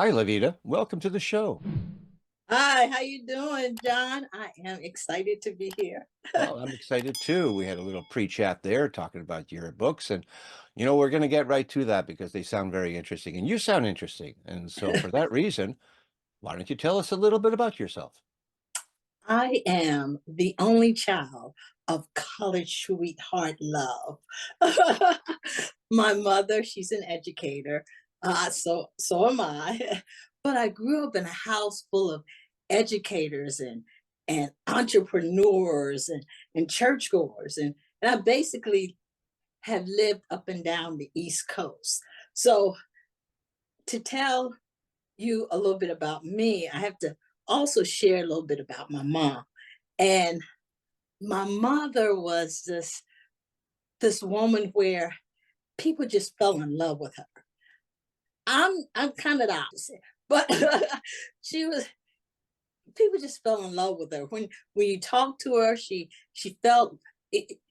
Hi, Lyvita. Welcome to the show. Hi, how you doing, John? I am excited to be here. Well, I'm excited too. We had a little pre-chat there talking about your books, and we're going to get right to that because they sound very interesting, and you sound interesting. And so, for that reason, why don't you tell us a little bit about yourself? I am the only child of college sweetheart love. My mother, she's an educator, so am I. But I grew up in a house full of educators and entrepreneurs and churchgoers, and I basically have lived up and down the East Coast. So to tell you a little bit about me, I have to also share a little bit about my mom. And my mother was this woman where people just fell in love with her. I'm kind of the opposite, but she was people just fell in love with her. When you talk to her, she felt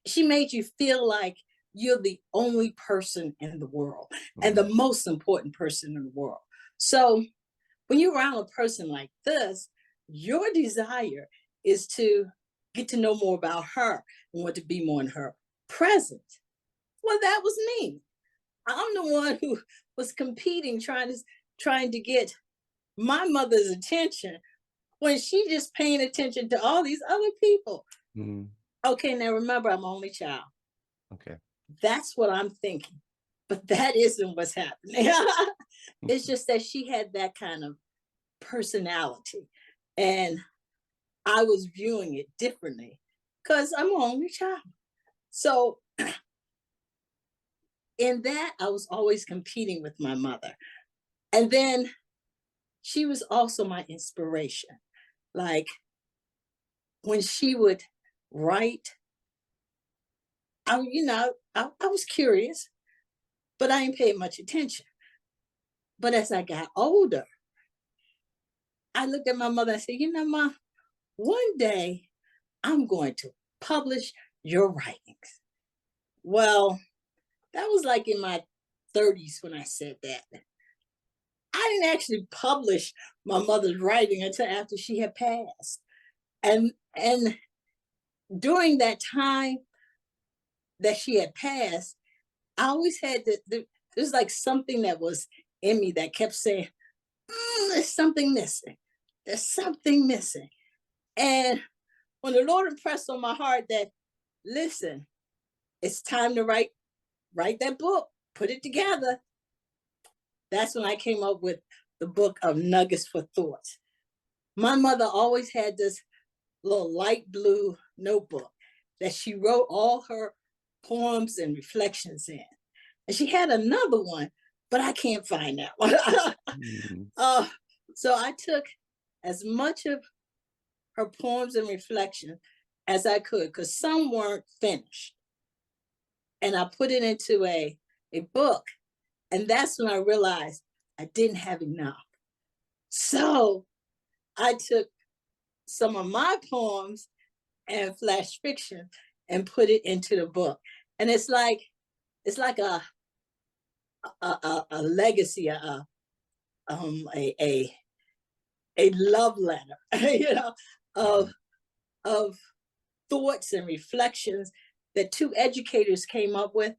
she made you feel like you're the only person in the world and Mhm. the most important person in the world. So when you're around a person like this, your desire is to get to know more about her and want to be more in her presence. Well, that was me. I'm the one who was competing, trying to get my mother's attention when she just paying attention to all these other people. Mhm. Okay, now remember, I'm only child. Okay. That's what I'm thinking. But that isn't what's happening. It's just that she had that kind of personality. And I was viewing it differently because I'm an only child. So in that, I was always competing with my mother. And then she was also my inspiration. Like when she would write, I was curious, but I didn't pay much attention. But as I got older, I looked at my mother and said, Ma, one day I'm going to publish your writings. Well, that was like in my 30s when I said that. I didn't actually publish my mother's writing until after she had passed. And during that time that she had passed, I always had there's like something that was in me that kept saying, there's something missing. There's something missing. And when the Lord impressed on my heart that, listen, it's time to write that book, put it together. That's when I came up with the book of Nuggets for Thoughts. My mother always had this little light blue notebook that she wrote all her poems and reflections in. And she had another one, but I can't find that one. Mhm. uh, so I took as much of her poems and reflections as I could because some weren't finished. And I put it into a book. And that's when I realized I didn't have enough. So I took some of my poems and flash fiction and put it into the book. And it's like a legacy, a love letter, of of thoughts and reflections that two educators came up with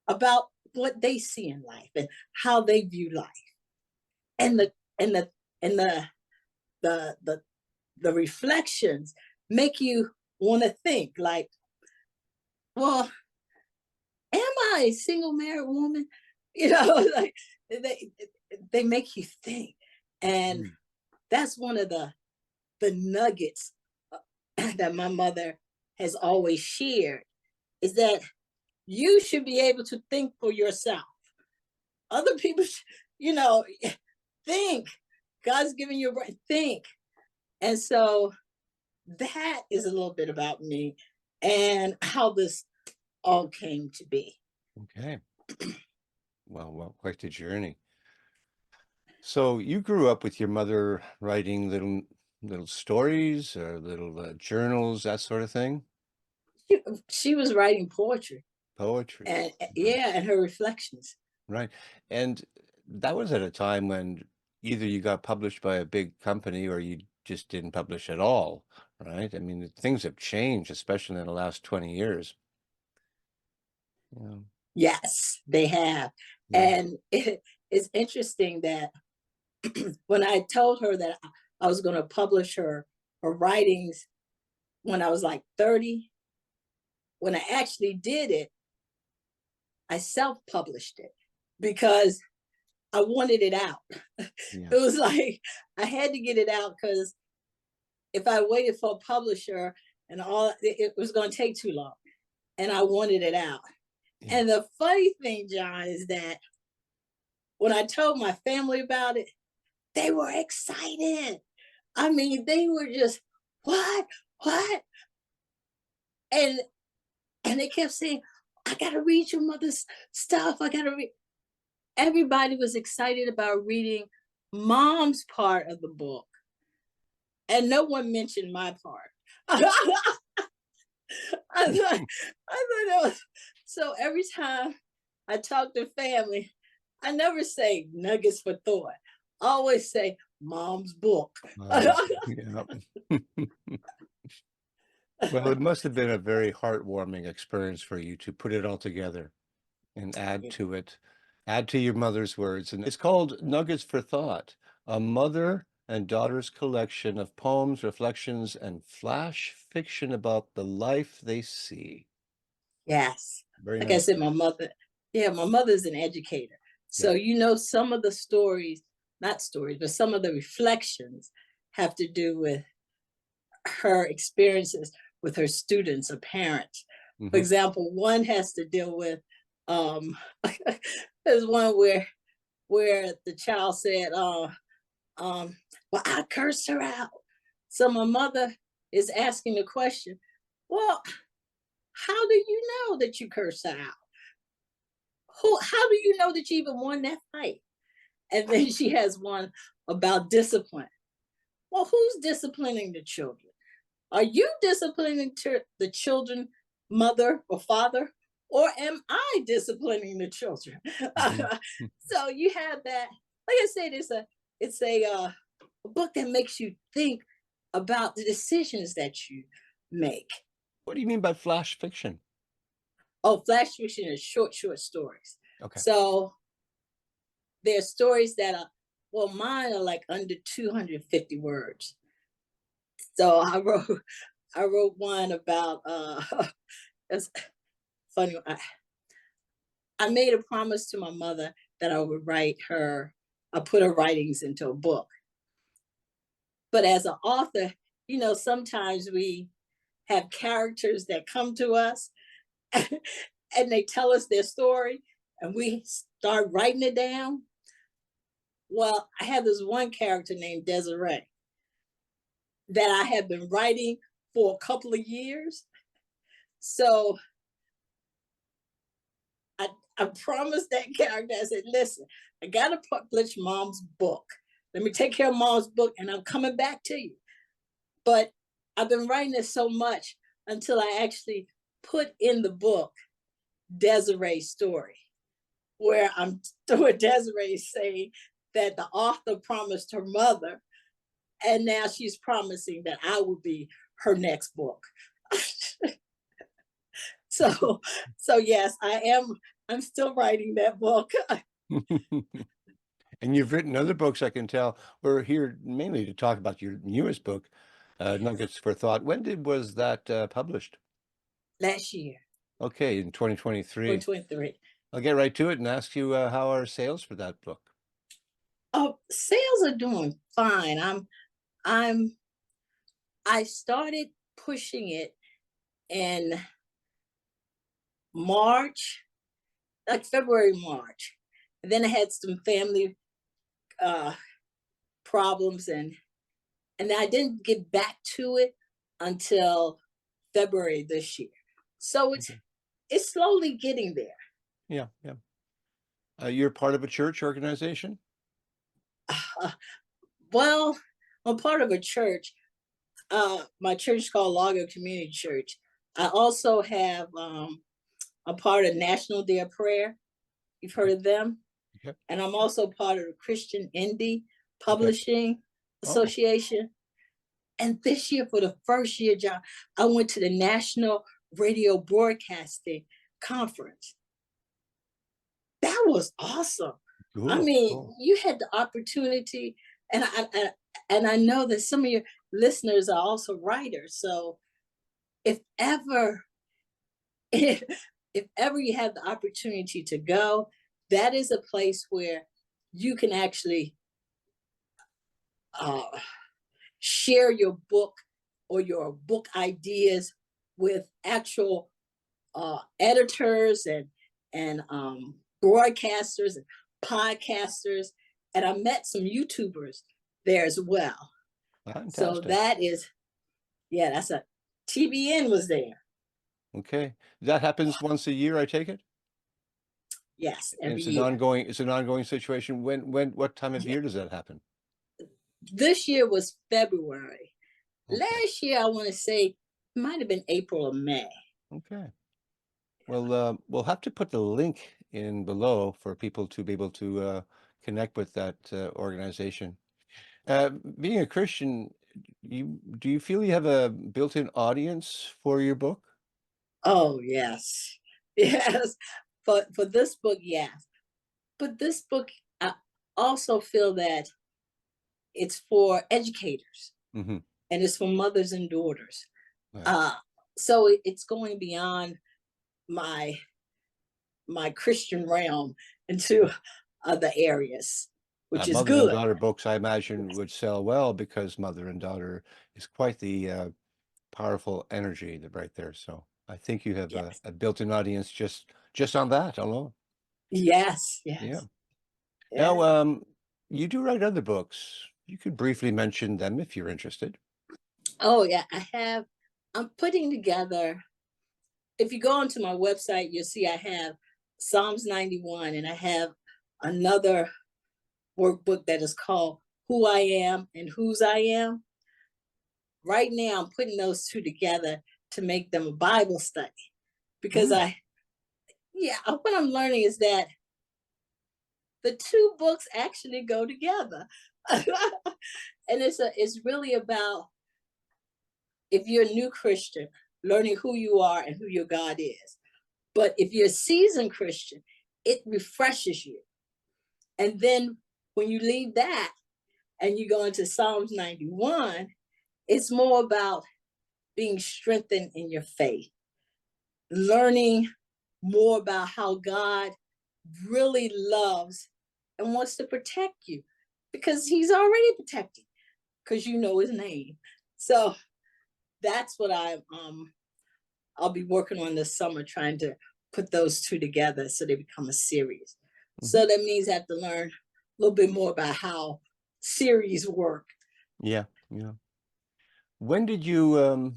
about what they see in life and how they view life. And the the reflections make you want to think like, well, am I a single married woman? Like they they make you think. And Mhm. that's one of the nuggets that my mother has always shared is that you should be able to think for yourself. Other people, think. God's given you a brain. Think. And so that is a little bit about me and how this all came to be. Okay. Well, quite the journey. So you grew up with your mother writing little stories or little journals, that sort of thing? She was writing poetry Poetry. and Right. yeah, and her reflections. Right. And that was at a time when, either you got published by a big company or you just didn't publish at all, right? I mean, things have changed, especially in the last 20 years. Yeah. Yes, they have. Yeah. And it's interesting that when I told her that I was going to publish her writings when I was like 30, when I actually did it, I self-published it because I wanted it out. Yeah. It was like I had to get it out because if I waited for a publisher and all, it was going to take too long, and I wanted it out. Yeah. And the funny thing, John, is that when I told my family about it, they were excited. I mean, they were just, what, what, and they kept saying, I gotta read your mother's stuff. I gotta read. Everybody was excited about reading mom's part of the book, and no one mentioned my part. I thought that was so. Every time I talk to family, I never say nuggets for thought. I always say mom's book. Yeah. Well, it must have been a very heartwarming experience for you to put it all together and add to it, add to your mother's words. And it's called Nuggets for Thought, a mother and daughter's collection of poems, reflections, and flash fiction about the life they see. Yes. Very Like I nice. said, my mother, yeah, my mother's an educator. Yeah. So, some of the stories, not stories, but some of the reflections have to do with her experiences with her students or parents. For Hmm. example, one has to deal with, there's one where the child said, um, well, I cursed her out. So my mother is asking the question, well, how do you know that you cursed her out? How do you know that you even won that fight? And then she has one about discipline. Well, who's disciplining the children? Are you disciplining the children, mother or father? Or am I disciplining the children? Hmm. So you have that. Like I said, it's a book that makes you think about the decisions that you make. What do you mean by flash fiction? Oh, flash fiction is short stories. Okay. So there's stories that are, well, mine are like under 250 words. So I wrote one about it's funny. I made a promise to my mother that I would I put her writings into a book. But as an author, sometimes we have characters that come to us and they tell us their story and we start writing it down. Well, I have this one character named Desiree that I have been writing for a couple of years. So I, I promised that character, I said, listen, I got to publish mom's book. Let me take care of mom's book and I'm coming back to you. But I've been writing this so much until I actually put in the book Desiree's story, where I'm where Desiree saying that the author promised her mother, and now she's promising that I will be her next book. so so yes, I'm still writing that book. And you've written other books, I can tell. We're here mainly to talk about your newest book, Nuggets for Thought. Was that published? Last year, Okay, in 2023. 2023. I'll get right to it and ask you how are sales for that book? Oh, sales are doing fine. I'm I started pushing it in March, like February, March. And then I had some family uh, problems, and I didn't get back to it until February this year. So Okay. it's slowly getting there. Yeah, yeah. You're part of a church organization? Uh, well, I'm part of a church. My church is called Lago Community Church. I also have a part of National Day of Prayer. You've heard of them? Okay. And I'm also part of the Christian Indie Okay. Publishing Oh, Association. And this year, for the first year, John, I went to the National Radio Broadcasting Conference. That was awesome. I cool, mean, cool. you had the opportunity, and I know that some of your listeners are also writers. So if ever if, if ever you have the opportunity to go, that is a place where you can actually uh, share your book or your book ideas with actual editors and broadcasters and podcasters, and I met some YouTubers there as well. So Fantastic. that is, yeah, that's a TBN was there. Okay. That happens once a year, I take it? Yes, And every year. it's an ongoing situation. What time of Yeah. year does that happen? This year was February. Okay. Last year, I want to say it might have been April or May. Okay. Well, we'll have to put the link in below for people to be able to connect with that organization. Being a Christian, do you feel you have a built-in audience for your book? Oh yes, yes. For this book, yes. But this book, I also feel that it's for educators Hmm. and it's for mothers and daughters. Right. Uh, so it's going beyond my my Christian realm into other areas, which is Mother and good. daughter books, I imagine, would sell well because mother and daughter is quite the powerful energy right there. So I think you have Yes, a built-in audience just on that alone. yes, Yeah. yes, Now, yes. you do write other books. You could briefly mention them if you're interested. Oh yeah, I have. I'm putting together. If you go onto my website, you'll see I have Psalms 91, and I have another workbook that is called Who I Am and Whose I Am. Right now, I'm putting those two together to make them a Bible study because Mm, yeah, what I'm learning is that the two books actually go together. And it's really about, if you're a new Christian, learning who you are and who your God is. But if you're a seasoned Christian, it refreshes you. And then when you leave that and you go into Psalms 91, it's more about being strengthened in your faith, learning more about how God really loves and wants to protect you because he's already protected because you know his name. So that's what I'll be working on this summer, trying to put those two together so they become a series. mhm. So that means I have to learn a little bit more about how series work. Yeah, yeah. When did you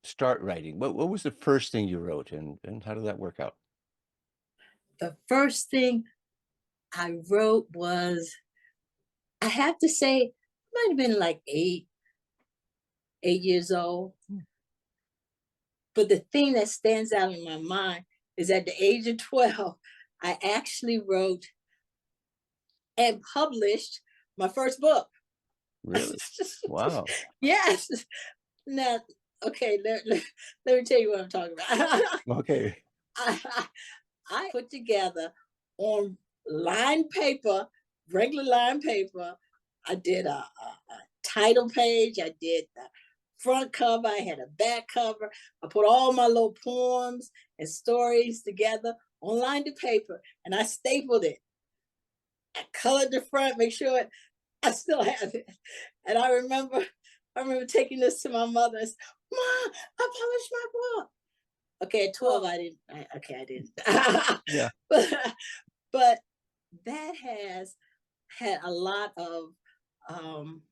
start writing? What was the first thing you wrote, and how did that work out? The first thing I wrote was, I have to say, might have been like 8 years old. Mm, But the thing that stands out in my mind is at the age of 12, I actually wrote and published my first book. really? Wow. Yes. Now, okay, let me tell you what I'm talking about. Okay. I, I put together on lined paper, regular lined paper. I did a title page. I did the front cover. I had a back cover. I put all my little poems and stories together on lined paper, and I stapled it. I colored the front, make sure I still have it. And I remember taking this to my mother and said, "Mom, I published my book." Okay, at 12, I didn't. I didn't. Yeah. but but that has had um,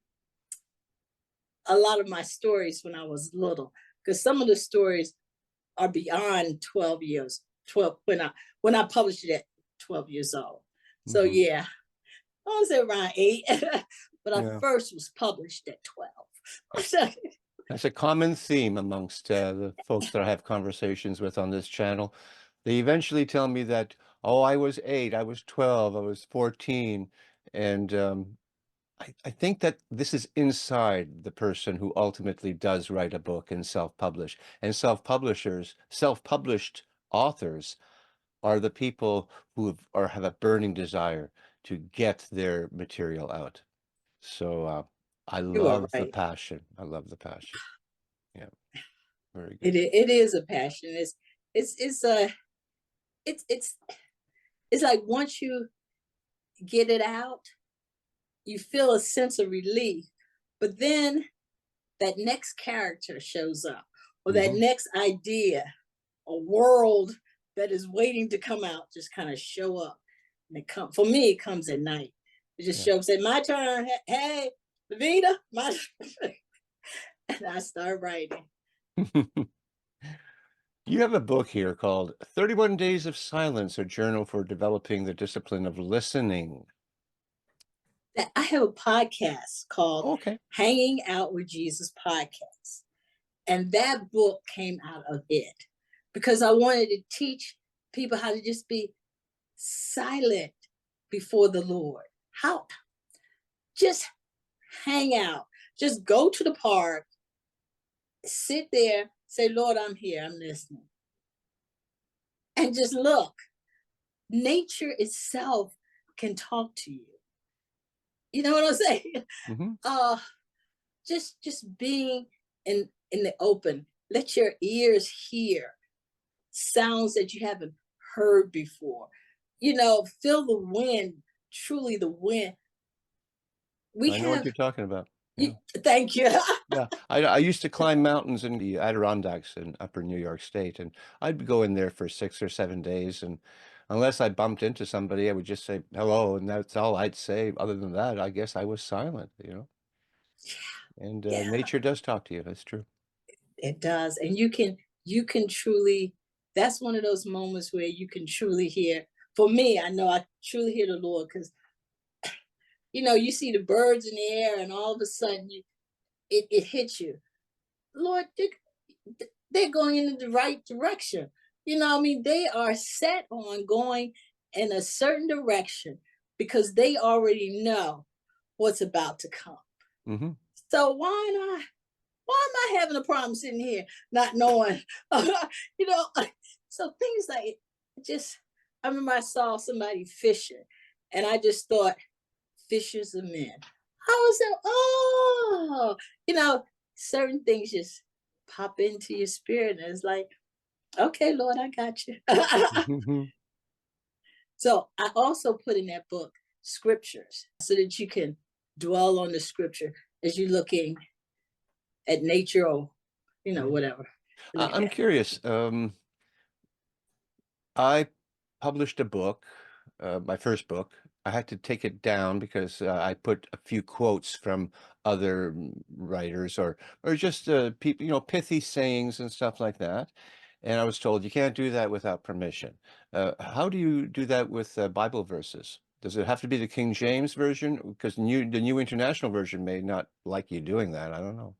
a lot of my stories when I was little, because some of the stories are beyond 12 years. 12 when I published it at 12 years old. So Hmm. yeah, I was around 8, but I Yeah. first was published at 12. That's a common theme amongst the folks that I have conversations with on this channel. They eventually tell me that, oh, I was 8, I was 12, I was 14, and I think that this is inside the person who ultimately does write a book and self-publish. And self-publishers, self-published authors are the people who have a burning desire to get their material out. So I You are love the right. passion. I love the passion. Yeah, very It good. it is a passion. It's a it's it's it's like once you get it out, you feel a sense of relief. But then that next character shows up, or that Hmm. next idea, a world that is waiting to come out, just kind of show up. And it come for me, it comes at night. It just Yeah. shows, say, my turn. Hey, Lyvita, my and I start writing. You have a book here called 31 Days of Silence, a journal for developing the discipline of listening. I have a podcast called Okay. Hanging Out with Jesus Podcast. And that book came out of it because I wanted to teach people how to just be silent before the Lord. How just hang out, just go to the park, sit there, say, Lord, I'm here, I'm listening, and just look. Nature itself can talk to you. You know what I'm saying? Hmm. Uh, just being in the open. Let your ears hear sounds that you haven't heard before. You know, feel the wind, truly the wind. We I know what have, you're talking about. you, Yeah. thank you. Yeah. I used to climb mountains in the Adirondacks in upper New York State, and I'd go in there for 6 or 7 days. And unless I bumped into somebody, I would just say hello, and that's all I'd say. Other than that, I guess I was silent. And Yeah, nature does talk to you. That's true. it does. And you can truly, that's one of those moments where you can truly hear. For me, I know I truly hear the Lord because, you know, you see the birds in the air and all of a sudden it hits you. Lord, they're going in the right direction. You know, I mean, they are set on going in a certain direction because they already know what's about to come. Hmm. So why am I having a problem sitting here not knowing? you know, so things like just I remember I saw somebody fishing and I just thought fishers of men. I was like, oh, you know, certain things just pop into your spirit and it's like, okay, Lord, I got you. Hmm. So I also put in that book scriptures so that you can dwell on the scripture as you're looking at nature or, you know, Yeah. whatever. Look I'm at. curious. I published a book, my first book. I had to take it down because I put a few quotes from other writers or just people, pithy sayings and stuff like that. And I was told you can't do that without permission. How do you do that with Bible verses? Does it have to be the King James version? Because the New International Version may not like you doing that. I don't know.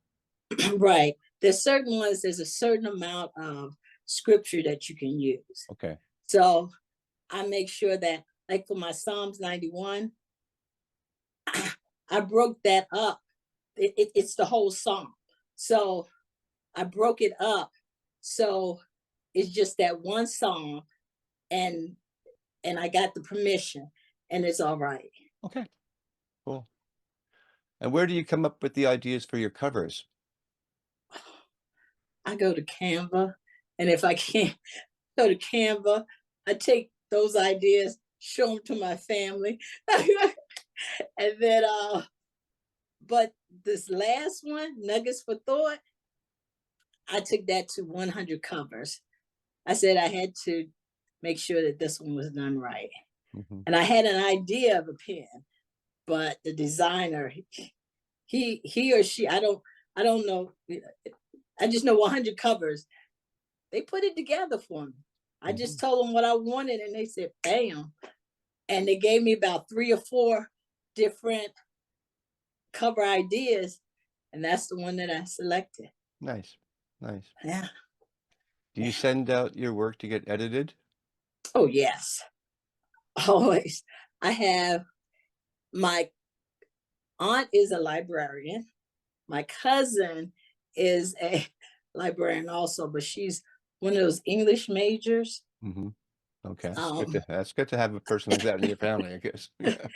Right. There's certain ones, there's a certain amount of scripture that you can use. Okay. So I make sure that, like for my Psalms 91, I broke that up. It's the whole psalm. So I broke it up. So it's just that one song, and I got the permission, and it's all right. Okay. Cool. And where do you come up with the ideas for your covers? I go to Canva, and if I can't go to Canva, I take those ideas, show them to my family, and then but this last one, Nuggets for Thought, I took that to 100 covers. I said I had to make sure that this one was done right. Hmm. And I had an idea of a pen, but the designer, he or she, I don't know. I just know 100 covers. They put it together for me. I just Hmm. told them what I wanted, and they said, "Bam!" And they gave me about 3 or 4 different cover ideas, and that's the one that I selected. Nice. Nice. Yeah. Do you send out your work to get edited? Oh yes, always. I have my aunt is a librarian. My cousin is a librarian also, but she's one of those English majors. Mhm. Okay, Um, that's good to have a person like that in your family, I guess. Yeah.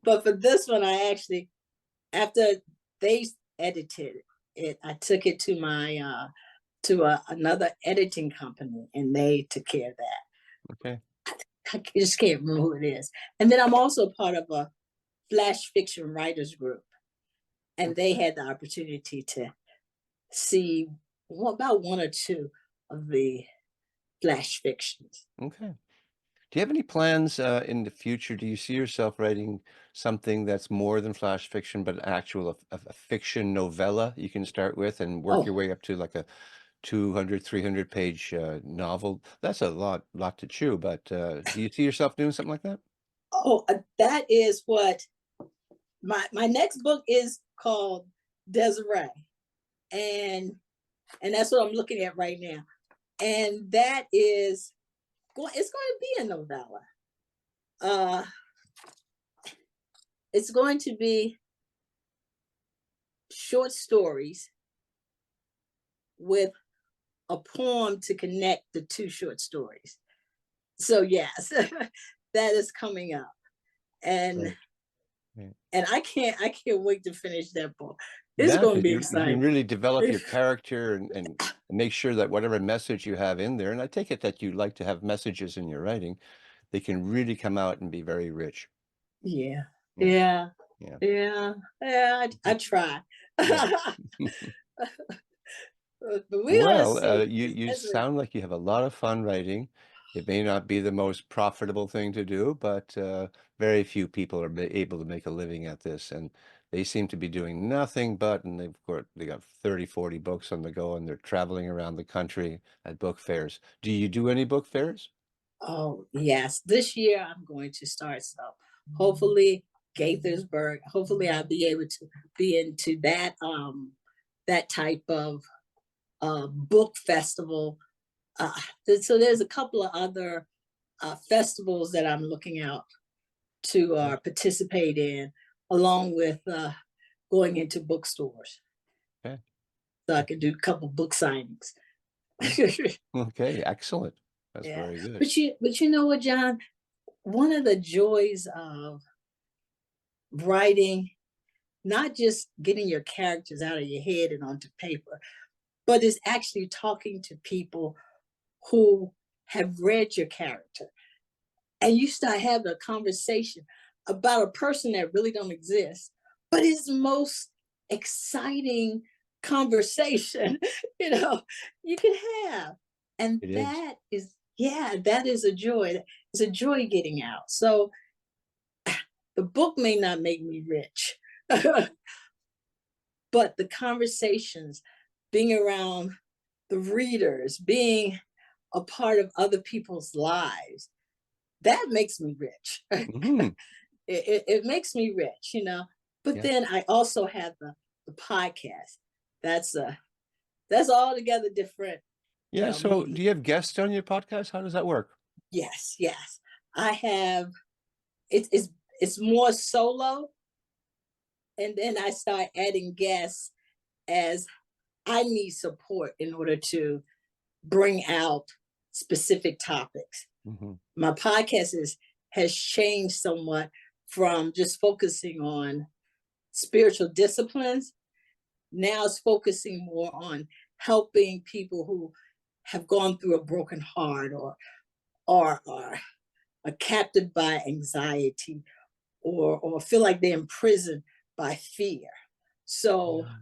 but for this one, I actually, after they edited it, I took it to my to another editing company, and they took care of that. Okay. I just can't remember who it is. And then I'm also part of a flash fiction writers group, and they had the opportunity to see about one or two of the flash fictions. Okay. Do you have any plans, in the future? Do you see yourself writing something that's more than flash fiction, but actual a fiction novella you can start with and work Oh, your way up to like a 200, 300 page, novel? That's a lot to chew, but, do you see yourself doing something like that? oh, that is what my next book is called Desiree, and that's what I'm looking at right now. And that is it's going to be a novella. Uh, it's going to be short stories with a poem to connect the two short stories. So yes, that is coming up, and Right. Right. I can't wait to finish that book. It's Yeah, going to 'cause be you can exciting. really develop your character and make sure that whatever message you have in there, and I take it that you like to have messages in your writing, they can really come out and be very rich. Yeah, Yeah, yeah, yeah. yeah, yeah. I Mhm. try, Yeah. but we're gonna Well, see. you That's what, sound like you have a lot of fun writing. It may not be the most profitable thing to do, but very few people are able to make a living at this, and they seem to be doing nothing but, and they got 30, 40 books on the go, and they're traveling around the country at book fairs. Do you do any book fairs? oh yes, this year I'm going to start. So hopefully Gaithersburg. Hopefully I'll be able to be into that type of book festival. Uh, so there's a couple of other festivals that I'm looking out to Okay. participate in, along with going into bookstores, Okay. so I Okay. could do a couple book signings. Yeah. Okay. Excellent. That's Yeah, very good. but you know what, John? One of the joys of writing, not just getting your characters out of your head and onto paper, but is actually talking to people who have read your character, and you start having a conversation about a person that really don't exist, but is most exciting conversation you can have. And It is. that is, yeah, that is a joy. It's a joy getting out. So the book may not make me rich, but the conversations, being around the readers, being a part of other people's lives, that makes me rich. Mhm. It makes me rich, But Yeah. then I also have the podcast. That's that's altogether different, Yeah. So, do media. you have guests on your podcast? How does that work? Yes, yes. I have it's more solo, and then I start adding guests as I need support in order to bring out specific topics. Mhm. My podcast has changed somewhat from just focusing on spiritual disciplines. Now it's focusing more on helping people who have gone through a broken heart, or are captive by anxiety, or feel like they're imprisoned by fear. So, Yeah.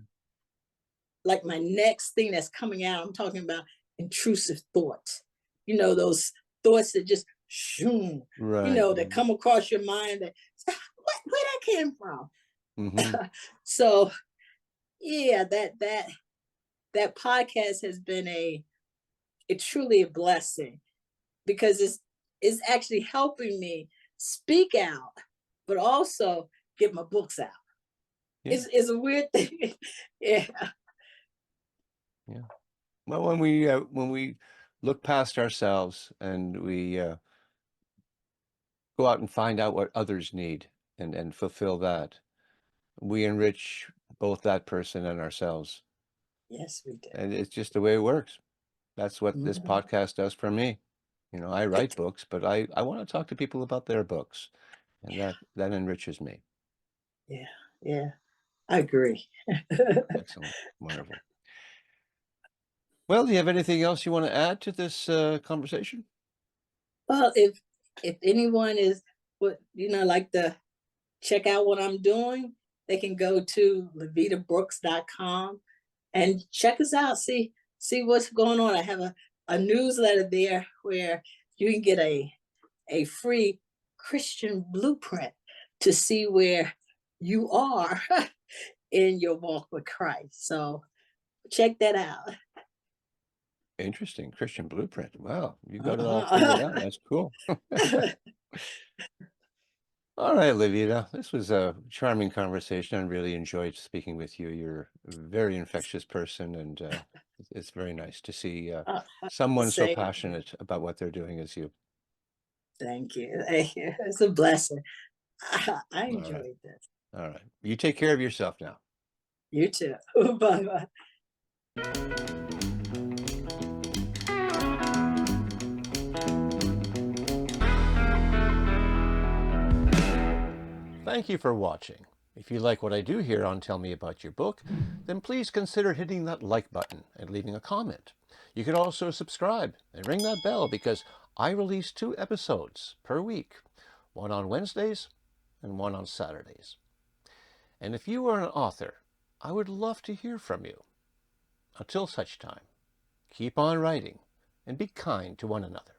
like my next thing that's coming out, I'm talking about intrusive thoughts. Those thoughts that just shoom, Right. that come across your mind that where that came from. Mhm. So yeah, that podcast has been truly a blessing, because it's actually helping me speak out, but also get my books out. Yeah. It's a weird thing. Yeah. Yeah. Well, when we look past ourselves and we go out and find out what others need and fulfill that, we enrich both that person and ourselves. Yes, we do. And it's just the way it works. That's what this Mhm. podcast does for me. I write books, but I want to talk to people about their books, and Yeah, that enriches me. yeah, yeah. I agree. Excellent. Wonderful. Well, do you have anything else you want to add to this conversation? Well, if anyone is what like to check out what I'm doing, they can go to LyvitaBrooks.com and check us out. See what's going on. I have a newsletter there where you can get a free Christian blueprint to see where you are in your walk with Christ. So check that out. Interesting. Christian Blueprint. Wow, you got it all figured out. Uh-huh. That's cool. All right, Livita. This was a charming conversation. I really enjoyed speaking with you. You're a very infectious person, and it's very nice to see someone so Same. passionate about what they're doing as you. Thank you. Thank you. It's a blessing. I All right. enjoyed this. All right. You take care of yourself now. You too. Bye bye. Thank you for watching. If you like what I do here on Tell Me About Your Book, then please consider hitting that like button and leaving a comment. You can also subscribe and ring that bell because I release 2 episodes per week, one on Wednesdays and one on Saturdays. And if you are an author, I would love to hear from you. Until such time, keep on writing and be kind to one another.